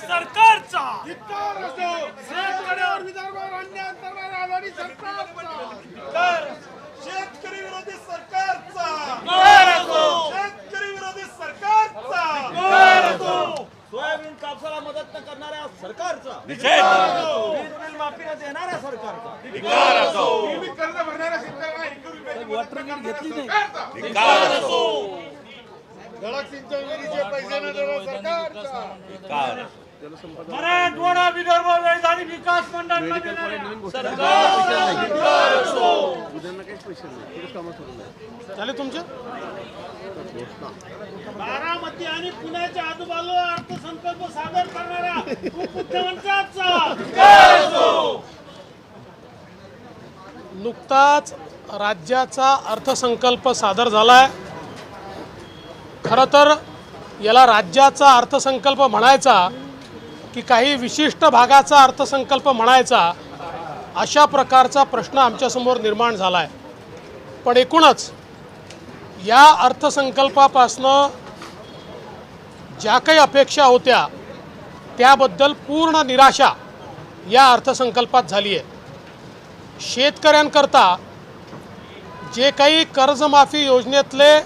सरकारचा धिक्कार असो. शेतकऱ्यावर विदर्भावर अन्याय करणाऱ्या अदानी सरकारचा. तर शेतकरी विरोधी सरकारचा. धिक्कार असो. शेतकरी विरोधी सरकारचा. धिक्कार असो. सोयाबीन कापसाला मदत न करणाऱ्या सरकारचा. निषेध. वीज बिल माफी न देणाऱ्या सरकारचा. धिक्कार असो. तुम्ही कर्ज भरणाऱ्या शेतकऱ्यांना ₹1 वॉटर बिल घेतली नाही. सरकारचा. धिक्कार असो. धडक सिंचन विहिरीचे पैसे न देणाऱ्या सरकारचा. धिक्कार. मराठवाडा विदर्भ राजधानी विकास मंडळ झाले तुमचे बारामती आणि पुण्याच्या आजूबाजूला अर्थसंकल्प सादर करणारा उपमुख्यमंत्र्यांचा नुकताच राज्याचा अर्थसंकल्प सादर झालाय। खरं तर याला राज्याचा अर्थसंकल्प म्हणायचा की काही विशिष्ट भागाचा अर्थसंकल्प म्हणायचा, अशा प्रकारचा प्रश्न आमच्यासमोर निर्माण झाला आहे। पण एकूणच या अर्थसंकल्पापासनं ज्या काही अपेक्षा होत्या त्याबद्दल पूर्ण निराशा या अर्थसंकल्पात झाली आहे। शेतकऱ्यांकरता जे काही कर्जमाफी योजनेतले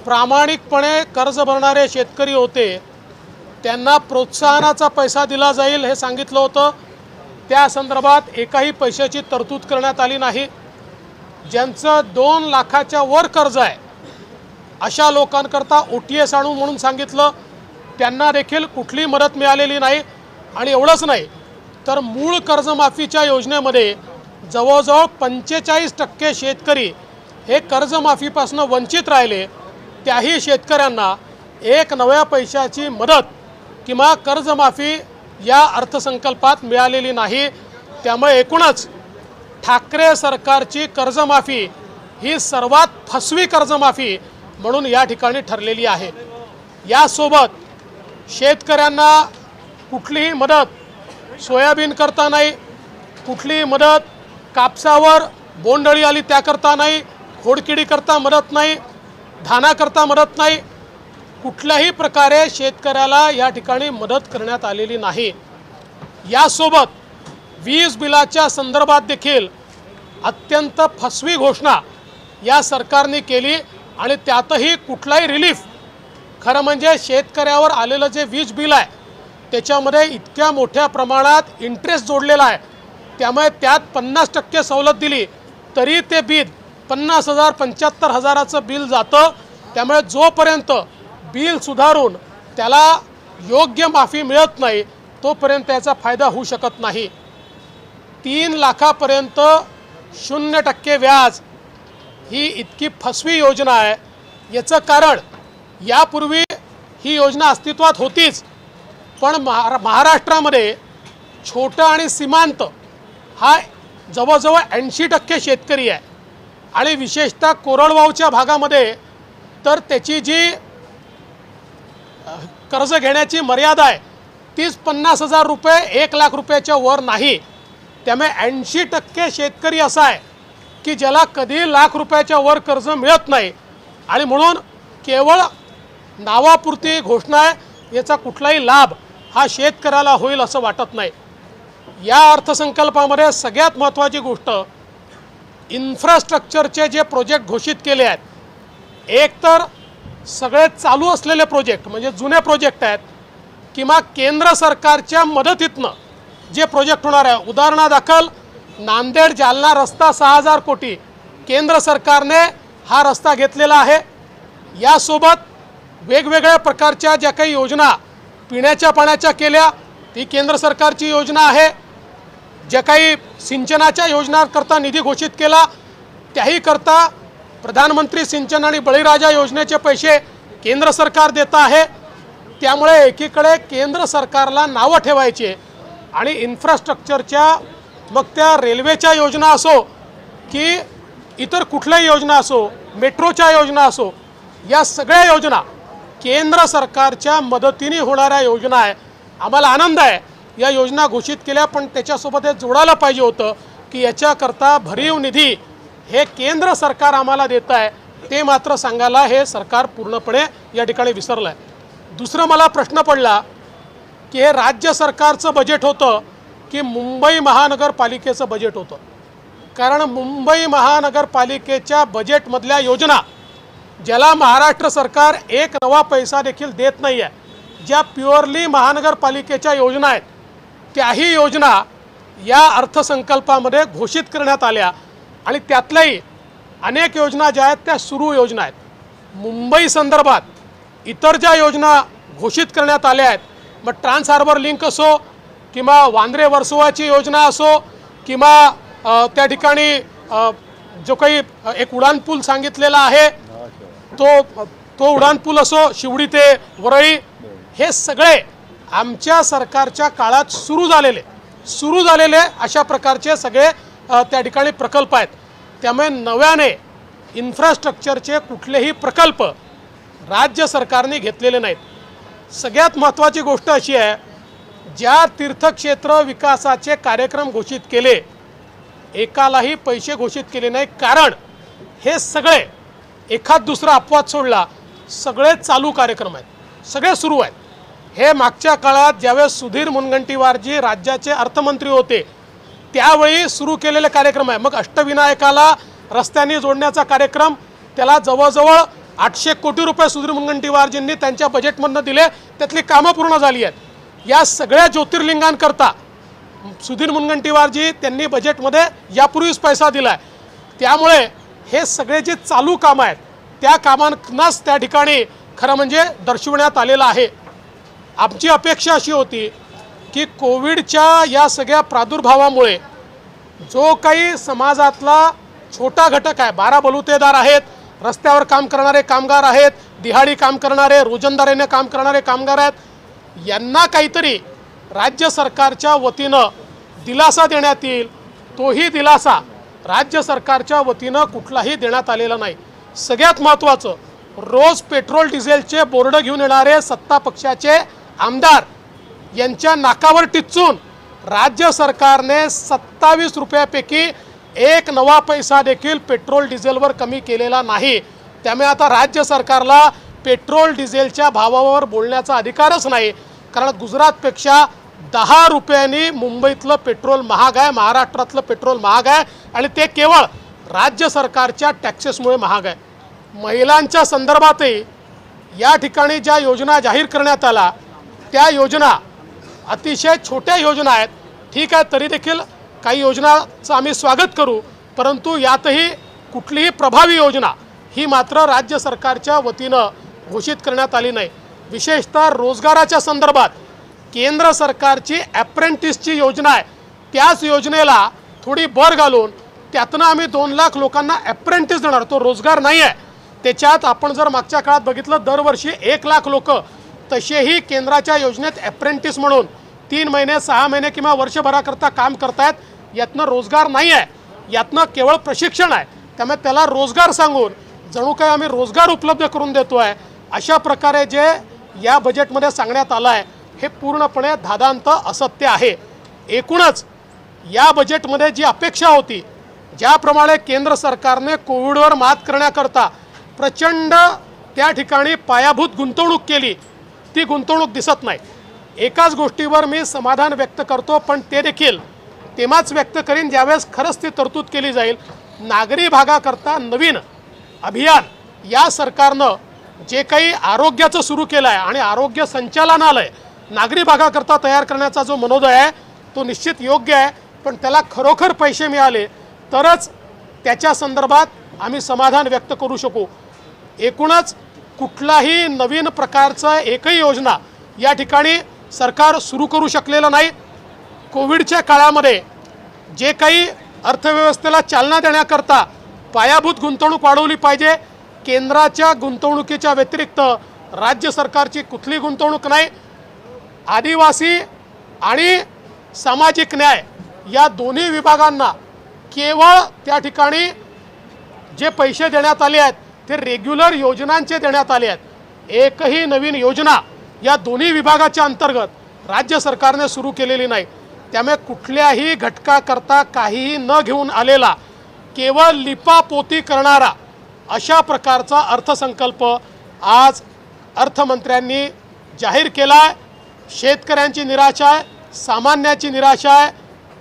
प्रामाणिकपणे कर्ज भरणारे शेतकरी होते त्यांना प्रोत्साहनाचा पैसा दिला जाईल हे सांगितलं होतं, त्या संदर्भात एकाही पैशाची तरतूद करण्यात आली नाही। ज्यांचं 2 लाखाच्या वर कर्ज आहे अशा लोकांकरता OTS आणू म्हणून सांगितलं, त्यांना देखील कुठली मदत मिळालेली नाही। आणि एवढंच नाही तर मूळ कर्जमाफीच्या योजनेमध्ये जवळजवळ 45% शेतकरी हे कर्जमाफीपासून वंचित राहिले। त्याही शेतकऱ्यांना एक नव्या पैशाची मदत किंवा कर्जमाफी या अर्थसंकल्पात मिळालेली नाही। त्यामुळे एकूणच ठाकरे सरकारची कर्जमाफी ही सर्वात फसवी कर्जमाफी म्हणून या ठिकाणी ठरलेली आहे। यासोबत शेतकऱ्यांना कुठलीही मदत सोयाबीन करता नाही, कुठलीही मदत कापसावर बोंडअळी आली त्याकरता नाही, खोडकिडी करता मदत नाही, धानाकरता मदत नाही, कुठल्याही प्रकारे शेतकऱ्याला या ठिकाणी मदत करण्यात आलेली नाही। यासोबत वीज बिलाच्या संदर्भात देखील अत्यंत फसवी घोषणा या सरकारने केली आणि त्यातही कुठलाही रिलीफ, खरं म्हणजे शेतकऱ्यावर आलेलं जे वीज बिल आहे त्याच्यामध्ये इतक्या मोठ्या प्रमाणात इंटरेस्ट जोडलेला आहे, त्यामुळे त्यात 50% सवलत दिली तरी ते बिल 50,000 75,000चं बिल जातं। त्यामुळे जोपर्यंत बिल सुधारून त्याला योग्य माफी मिळत नाही तोपर्यंत त्याचा फायदा होऊ शकत नाही। 3 लाखापर्यंत 0% व्याज ही इतकी फसवी योजना आहे। याचं कारण यापूर्वी ही योजना अस्तित्वात होतीच, पण महाराष्ट्रामध्ये छोटा आणि सीमांत हा जवळजवळ 80% शेतकरी आहे आणि विशेषतः कोरडवाहूच्या भागामध्ये तर त्याची जी कर्ज घेण्याची मर्यादा आहे तीच 50,000 रुपये 1 लाख रुपयाच्या वर नाही। त्यामुळे 80% शेतकरी असा आहे की ज्याला कधी लाख रुपयाच्या वर कर्ज मिळत नाही आणि म्हणून केवळ नावापुरती घोषणा आहे, याचा कुठलाही लाभ हा शेतकऱ्याला होईल असं वाटत नाही। या अर्थसंकल्पामध्ये सगळ्यात महत्त्वाची गोष्ट इन्फ्रास्ट्रक्चरचे जे प्रोजेक्ट घोषित केले आहेत, एक तर सगळे चालू असलेले प्रोजेक्ट म्हणजे जुने प्रोजेक्ट आहेत किंवा केंद्र सरकारच्या मदतीतनं जे प्रोजेक्ट होणार आहे। उदाहरणादाखल नांदेड जालना रस्ता 6,000 कोटी केंद्र सरकारने हा रस्ता घेतलेला आहे। यासोबत वेगवेगळ्या प्रकारच्या ज्या काही योजना पिण्याच्या पाण्याच्या केल्या ती केंद्र सरकारची योजना आहे। ज्या काही सिंचनाच्या योजनांकरता निधी घोषित केला त्याही करता प्रधानमंत्री सिंचन आणि बळीराजा योजनेचे पैसे केंद्र सरकार देत आहे। त्यामुळे एकीकडे केंद्र सरकारला नावं ठेवायची आणि इन्फ्रास्ट्रक्चरच्या मग त्या रेल्वेच्या योजना असो की इतर कुठल्याही योजना असो, मेट्रोच्या योजना असो, या सगळ्या योजना केंद्र सरकारच्या मदतीने होणाऱ्या योजना आहे। आम्हाला आनंद आहे या योजना घोषित केल्या, पण त्याच्यासोबत हे जोडायला पाहिजे होतं की याच्याकरता भरीव निधी हे केंद्र सरकार आम्हाला देत आहे, ते मात्र सांगायला हे सरकार पूर्णपणे या ठिकाणी विसरलं आहे। दुसरं मला प्रश्न पडला की हे राज्य सरकारचं बजेट होतं की मुंबई महानगरपालिकेचं बजेट होतं. कारण मुंबई महानगरपालिकेच्या बजेटमधल्या योजना ज्याला महाराष्ट्र सरकार एक नवा पैसा देखील देत नाही आहे, ज्या प्युअरली महानगरपालिकेच्या योजना आहेत त्याही योजना या अर्थसंकल्पामध्ये घोषित करण्यात आल्या आणि त्यातल्याही अनेक योजना ज्या आहेत त्या सुरू योजना आहेत. मुंबई संदर्भात इतर ज्या योजना घोषित करण्यात आल्या आहेत, मग ट्रान्स हार्बर लिंक असो किंवा वांद्रे वर्सोवाची योजना असो किंवा त्या ठिकाणी जो काही एक उड्डाणपूल सांगितलेला आहे तो उड्डाणपूल असो, शिवडी ते वरळी, हे सगळे आमच्या सरकारच्या काळात सुरू झालेले अशा प्रकारचे सगळे त्या ठिकाणी प्रकल्प आहेत. त्यामुळे नव्याने इन्फ्रास्ट्रक्चरचे कुठलेही प्रकल्प राज्य सरकारने घेतलेले नाहीत. सगळ्यात महत्त्वाची गोष्ट अशी आहे, ज्या तीर्थक्षेत्र विकासाचे कार्यक्रम घोषित केले एकालाही पैसे घोषित केले नाही. कारण हे सगळे एखाद दुसरा अपवाद सोडला सगळे चालू कार्यक्रम आहेत, सगळे सुरू आहेत. हे मागच्या काळात ज्यावेळेस सुधीर मुनगंटीवारजी राज्याचे अर्थमंत्री होते त्यावेळी सुरू केलेले कार्यक्रम आहे. मग अष्टविनायकाला रस्त्यांनी जोडण्याचा कार्यक्रम, त्याला जवळजवळ 800 कोटी रुपये सुधीर मुनगंटीवारजींनी त्यांच्या बजेटमधनं दिले, त्यातली कामं पूर्ण झाली आहेत. या सगळ्या ज्योतिर्लिंगांकरता सुधीर मुनगंटीवारजी त्यांनी बजेटमध्ये यापूर्वीच पैसा दिला आहे. त्यामुळे हे सगळे जे चालू कामं आहेत त्या कामांनाच त्या ठिकाणी खरं म्हणजे दर्शवण्यात आलेलं आहे. आमची अपेक्षा अशी होती की कोविडच्या या सगळ्या प्रादुर्भावामुळे जो काही समाजातला छोटा घटक आहे, 12 बलुतेदार आहेत, रस्त्यावर काम करणारे कामगार आहेत, दिहाडी काम करणारे, रोजंदारीने काम करणारे कामगार आहेत, यांना काहीतरी राज्य सरकारच्या वतीनं दिलासा देण्यात येईल. तोही दिलासा राज्य सरकारच्या वतीनं कुठलाही देण्यात आलेला नाही. सगळ्यात महत्त्वाचं, रोज पेट्रोल डिझेलचे बोर्ड घेऊन येणारे सत्ता पक्षाचे आमदार यांच्या नाकावर टिच्चून राज्य सरकारने 27 रुपयापैकी एक नवा पैसा देखील पेट्रोल डिझेलवर कमी केलेला नाही. त्यामुळे आता राज्य सरकारला पेट्रोल डिझेलच्या भावावर बोलण्याचा अधिकारच नाही. कारण गुजरातपेक्षा 10 रुपयांनी मुंबईतलं पेट्रोल महाग आहे, महाराष्ट्रातलं पेट्रोल महाग आहे आणि ते केवळ राज्य सरकारच्या टॅक्सेसमुळे महाग आहे. महिलांच्या संदर्भातही या ठिकाणी ज्या योजना जाहीर करण्यात आल्या त्या योजना अतिशय छोट्या योजना आहेत. ठीक आहे, तरी देखील काही योजनाचं आम्ही स्वागत करू, परंतु यातही कुठलीही प्रभावी योजना ही मात्र राज्य सरकारच्या वतीनं घोषित करण्यात आली नाही. विशेषतः रोजगाराच्या संदर्भात केंद्र सरकारची अप्रेंटिसची योजना आहे, त्याच योजनेला थोडी भर घालून त्यातनं आम्ही 2 लाख लोकांना अप्रेंटिस देणार. तो रोजगार नाही आहे. त्याच्यात आपण जर मागच्या काळात बघितलं दरवर्षी 1 लाख लोक तसेही केंद्राच्या योजनेत अप्रेंटिस म्हणून 3 महिने 6 महिने किंवा वर्षभराकरता काम करतायत. यातनं रोजगार नाही आहे, यातनं केवळ प्रशिक्षण आहे. त्यामुळे त्याला रोजगार सांगून जणू काही आम्ही रोजगार उपलब्ध करून देतो आहे अशा प्रकारे जे या बजेटमध्ये सांगण्यात आलं आहे हे पूर्णपणे धादांत असत्य आहे. एकूणच या बजेटमध्ये जी अपेक्षा होती, ज्याप्रमाणे केंद्र सरकारने कोविडवर मात करण्याकरता प्रचंड त्या ठिकाणी पायाभूत गुंतवणूक केली, ती गुंतवणूक दिसत नाही. एकाच गोष्टीवर मी समाधान व्यक्त करतो, पण ते देखील तेव्हाच व्यक्त करीन ज्यावेळेस खरंच ती तरतूद केली जाईल. नागरी भागाकरता नवीन अभियान या सरकारनं जे काही आरोग्याचं सुरू केलं आहे आणि आरोग्य संचालनालय नागरी भागाकरता तयार करण्याचा जो मनोदय आहे तो निश्चित योग्य आहे, पण त्याला खरोखर पैसे मिळाले तरच त्याच्या संदर्भात आम्ही समाधान व्यक्त करू शकू. एकूणच कुठलाही नवीन प्रकारचं एकही योजना या ठिकाणी सरकार सुरू करू शकलेलं नाही. कोविडच्या काळामध्ये जे काही अर्थव्यवस्थेला चालना देण्याकरता पायाभूत गुंतवणूक वाढवली पाहिजे. केंद्राच्या गुंतवणुकीच्या व्यतिरिक्त राज्य सरकारची कुठली गुंतवणूक नाही. आदिवासी आणि सामाजिक न्याय या दोन्ही विभागांना केवळ त्या ठिकाणी जे पैसे देण्यात आले आहेत ते रेग्युलर योजनांचे देण्यात आले आहेत. एकही नवीन योजना या दोन्ही विभागाच्या अंतर्गत राज्य सरकारने सुरू केलेली नाही. त्यामुळे कुठल्याही घटकाकरता काहीही न घेऊन आलेला केवळ लिपापोती करणारा अशा प्रकारचा अर्थसंकल्प आज अर्थमंत्र्यांनी जाहीर केला आहे. शेतकऱ्यांची निराशा आहे, सामान्याची निराशा आहे,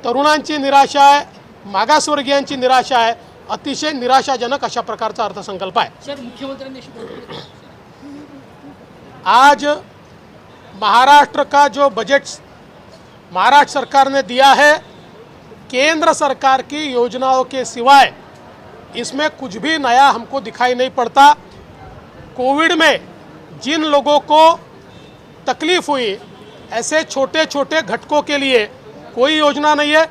तरुणांची निराशा आहे, मागासवर्गीयांची निराशा आहे. अतिशय निराशाजनक अशा प्रकारचा अर्थसंकल्प आहे. सर मुख्यमंत्र्यांनी अशी बोलणी आज महाराष्ट्र का जो बजट महाराष्ट्र सरकार ने दिया है, केंद्र सरकार की योजनाओं के सिवाय इसमें कुछ भी नया हमको दिखाई नहीं पड़ता. कोविड में जिन लोगों को तकलीफ हुई, ऐसे छोटे छोटे घटकों के लिए कोई योजना नहीं है.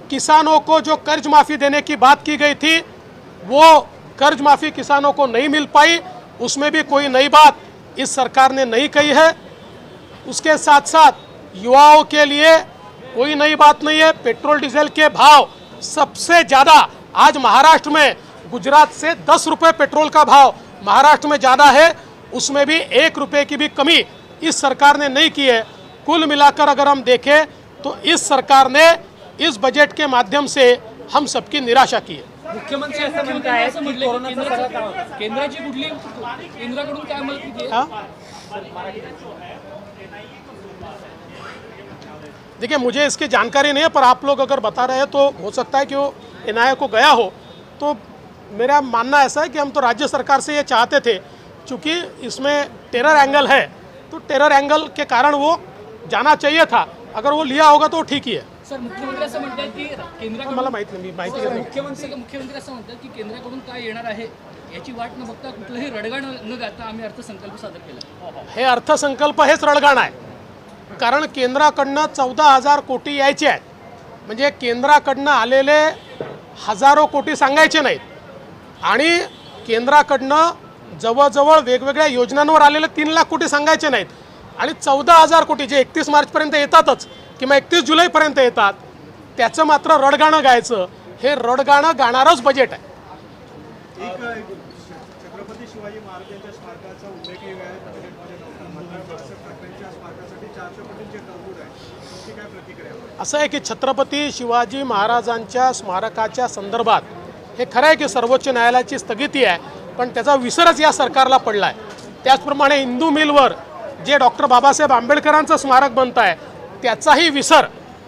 किसानों को जो कर्ज माफ़ी देने की बात की गई थी, वो कर्ज माफ़ी किसानों को नहीं मिल पाई. उसमें भी कोई नई बात इस सरकार ने नहीं कही है. उसके साथ साथ युवाओं के लिए कोई नई बात नहीं है. पेट्रोल डीजल के भाव सबसे ज़्यादा आज महाराष्ट्र में, गुजरात से 10 रुपये पेट्रोल का भाव महाराष्ट्र में ज़्यादा है. उसमें भी 1 रुपये की भी कमी इस सरकार ने नहीं की है. कुल मिलाकर अगर हम देखें तो इस सरकार ने इस बजट के माध्यम से हम सबकी निराशा की है. मुख्यमंत्री असं म्हणतायत की केंद्राची कुठली केंद्राकडून काय मदत किती हाँ? देखिए, मुझे इसकी जानकारी नहीं है, पर आप लोग अगर बता रहे हैं तो हो सकता है कि वो एनआईए को गया हो. तो मेरा मानना ऐसा है कि हम तो राज्य सरकार से ये चाहते थे, चूँकि इसमें टेरर एंगल है, तो टेरर एंगल के कारण वो जाना चाहिए था. अगर वो लिया होगा तो ठीक ही है. सर मुख्यमंत्री असं म्हणतात की केंद्राकडून मला माहिती नाही, मी माहिती घेतो. मुख्यमंत्री असं म्हणतात की केंद्राकडून काय येणार आहे याची वाट न बघता कुठलंही रडगाण न गाता आम्ही अर्थसंकल्प सादर केला. हे अर्थसंकल्प हेच रडगाण आहे. कारण केंद्राकडनं 14,000 कोटी यायचे आहेत. म्हणजे केंद्राकडनं आलेले हजारो कोटी सांगायचे नाहीत, आणि केंद्राकडनं जवळजवळ वेगवेगळ्या योजनांवर आलेले 3 लाख कोटी सांगायचे नाहीत, आणि 14,000 कोटी जे 31 मार्चपर्यंत येतातच किंवा 31 जुलैपर्यंत येतात, त्याचं मात्र रडगाणं गायचं. हे रडगाणं गाणारच बजेट आहे. छत्रपती शिवाजी महाराजांच्या स्मारकाचा उल्लेखही आहे बजेटमध्ये नव्हता, मात्र बाळासाहेब ठाकरेंच्या स्मारकासाठी 400 कोटींचे तरतूद आहे. तुमची काय प्रतिक्रिया आहे? असं आहे की छत्रपती शिवाजी महाराजांच्या स्मारकाच्या संदर्भात हे खरं आहे की सर्वोच्च न्यायालयाची स्थगिती आहे, पण त्याचा विसरच या सरकारला पडला आहे. त्याचप्रमाणे हिंदू मिलवर जे डॉक्टर बाबासाहेब आंबेडकरांचं स्मारक बनत आहे, त्याचाही विसर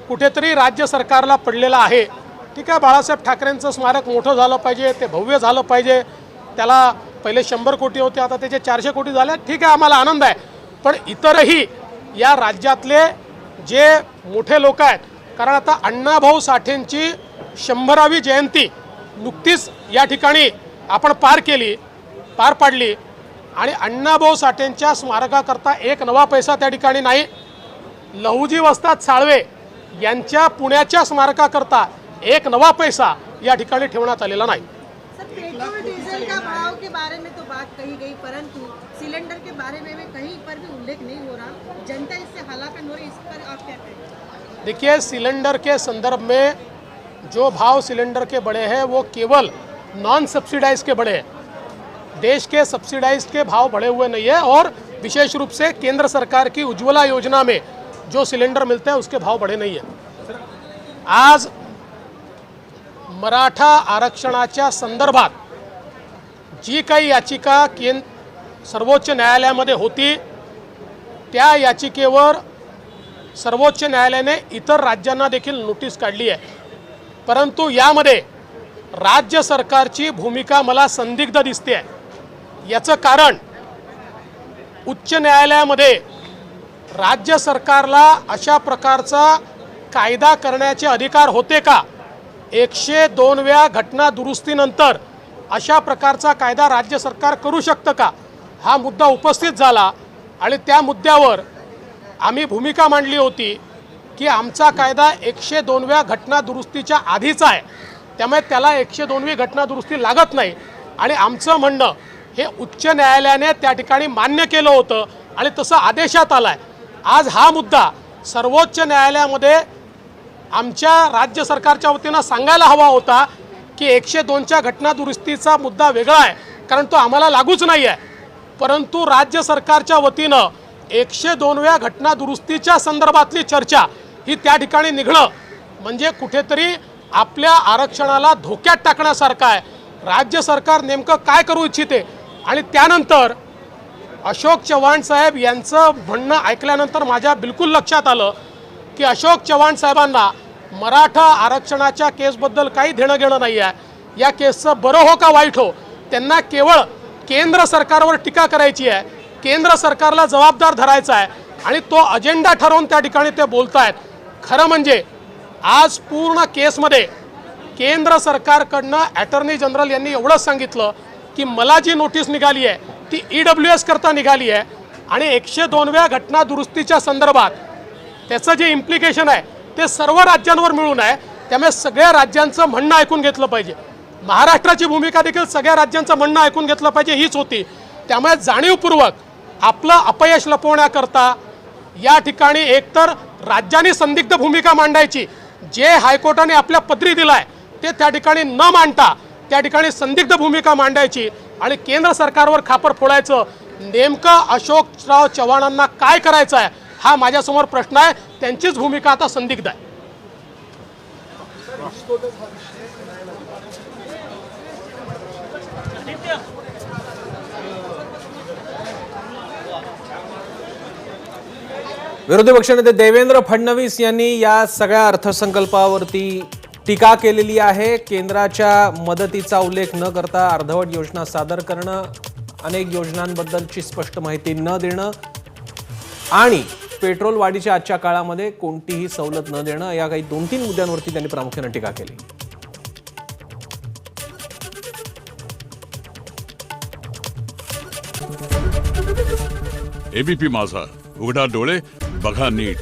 कुठेतरी राज्य सरकारला पडलेला आहे. ठीक आहे, बाळासाहेब ठाकरेंचं स्मारक मोठं झालं पाहिजे, ते भव्य झालं पाहिजे. त्याला पहिले 100 कोटी होते, आता त्याचे 400 कोटी झाले. ठीक आहे, आम्हाला आनंद आहे. पण इतरही या राज्यातले जे मोठे लोक आहेत, कारण आता अण्णाभाऊ साठेंची 100वी जयंती नुकतीच या ठिकाणी आपण पार पाडली, आणि अण्णाभाऊ साठेंच्या स्मारकाकरता एक नवा पैसा त्या ठिकाणी नाही. लहुजी वस्ताद साळवे यांच्या पुण्याच्या स्मारकाकरता एक नवा पैसा या ठिकाणी ठेवण्यात आलेला नाही. सर, पेट्रोल डीजल का भाव के बारे में तो बात कही गई, परंतु सिलेंडर के बारे में भी कहीं पर भी उल्लेख नहीं हो रहा. जनता इससे हलाकन हो रही, इस पर आप क्या कहेंगे? देखिए, सिलेंडर के संदर्भ में जो भाव सिलेंडर के बढ़े हैं वो केवल नॉन सब्सिडाइज के बढ़े हैं. देश के सब्सिडाइज के भाव बढ़े हुए नहीं है, और विशेष रूप से केंद्र सरकार की उज्ज्वला योजना में जो सिलेंडर मिलते हैं उसके भाव बढ़े नहीं है. आज मराठा आरक्षणाच्या संदर्भात जी काही याचिका सर्वोच्च न्यायालयामध्ये होती, त्या याचिकेवर सर्वोच्च न्यायालयाने इतर राज्यांना देखील नोटीस काढली आहे. परंतु यामध्ये राज्य सरकारची भूमिका मला संदिग्ध दिसते आहे. याचं कारण उच्च न्यायालयामध्ये राज्य सरकारला अशा प्रकारचा कायदा करण्याचे अधिकार होते का? 102व्या घटना दुरुस्तीनंतर अशा प्रकारचा कायदा राज्य सरकार करू शकतं का? हा मुद्दा उपस्थित झाला, आणि त्या मुद्द्यावर आम्ही भूमिका मांडली होती की आमचा कायदा 102व्या घटना दुरुस्तीच्या आधीचा आहे, त्यामुळे त्याला 102वी घटना दुरुस्ती लागत नाही. आणि आमचं म्हणणं हे उच्च न्यायालयाने त्या ठिकाणी मान्य केलं होतं, आणि तसं आदेशात आलं आहे. आज हा मुद्दा सर्वोच्च न्यायालयामध्ये आमच्या राज्य सरकारच्या वतीनं सांगायला हवा होता की 102च्या घटना दुरुस्तीचा मुद्दा वेगळा आहे, कारण तो आम्हाला लागूच नाही आहे. परंतु राज्य सरकारच्या वतीनं 102व्या घटना दुरुस्तीच्या संदर्भातली चर्चा ही त्या ठिकाणी निघणं म्हणजे कुठेतरी आपल्या आरक्षणाला धोक्यात टाकण्यासारखं आहे. राज्य सरकार नेमकं काय करू इच्छिते, आणि त्यानंतर अशोक चव्हाण साहेब यांचं म्हणणं ऐकल्यानंतर माझ्या बिलकुल लक्षात आलं की अशोक चव्हाण साहेबांना मराठा आरक्षणाच्या केसबद्दल काही देणं घेणं नाही आहे. या केसचं बरं हो का वाईट हो, त्यांना केवळ केंद्र सरकारवर टीका करायची आहे, केंद्र सरकारला जबाबदार धरायचा आहे आणि तो अजेंडा ठरवून त्या ठिकाणी ते बोलत आहेत. खरं म्हणजे आज पूर्ण केसमध्ये केंद्र सरकारकडनं अटर्नी जनरल यांनी एवढंच सांगितलं की मला जी नोटीस निघाली आहे ती EWS करता निघाली आहे आणि 102व्या घटना दुरुस्तीच्या संदर्भात त्याचं जे इम्प्लिकेशन आहे ते सर्व राज्यांवर मिळून आहे. त्यामुळे सगळ्या राज्यांचं म्हणणं ऐकून घेतलं पाहिजे. महाराष्ट्राची भूमिका देखील सगळ्या राज्यांचं म्हणणं ऐकून घेतलं पाहिजे हीच होती. त्यामुळे जाणीवपूर्वक आपलं अपयश लपवण्याकरता या ठिकाणी एकतर राज्यांनी संदिग्ध भूमिका मांडायची, जे हायकोर्टाने आपल्या पदरी दिलं आहे ते त्या ठिकाणी न मांडता त्या ठिकाणी संदिग्ध भूमिका मांडायची आणि केंद्र सरकारवर खापर फोडायचं. नेमकं अशोकराव चव्हाणांना काय करायचं आहे हा माझ्यासमोर प्रश्न आहे. त्यांचीच भूमिका आता संदिग्ध आहे. विरोधी पक्षनेते देवेंद्र फडणवीस यांनी या सगळ्या अर्थसंकल्पावरती टीका केलेली आहे. केंद्राच्या मदतीचा उल्लेख न करता अर्धवट योजना सादर करणं, अनेक योजनांबद्दलची स्पष्ट माहिती न देणं आणि पेट्रोल वाढीच्या आजच्या काळामध्ये कोणतीही सवलत न देणं, या काही 2-3 मुद्द्यांवरती त्यांनी प्रामुख्याने टीका केली. एबीपी माझा, उघडा डोळे बघा नीट.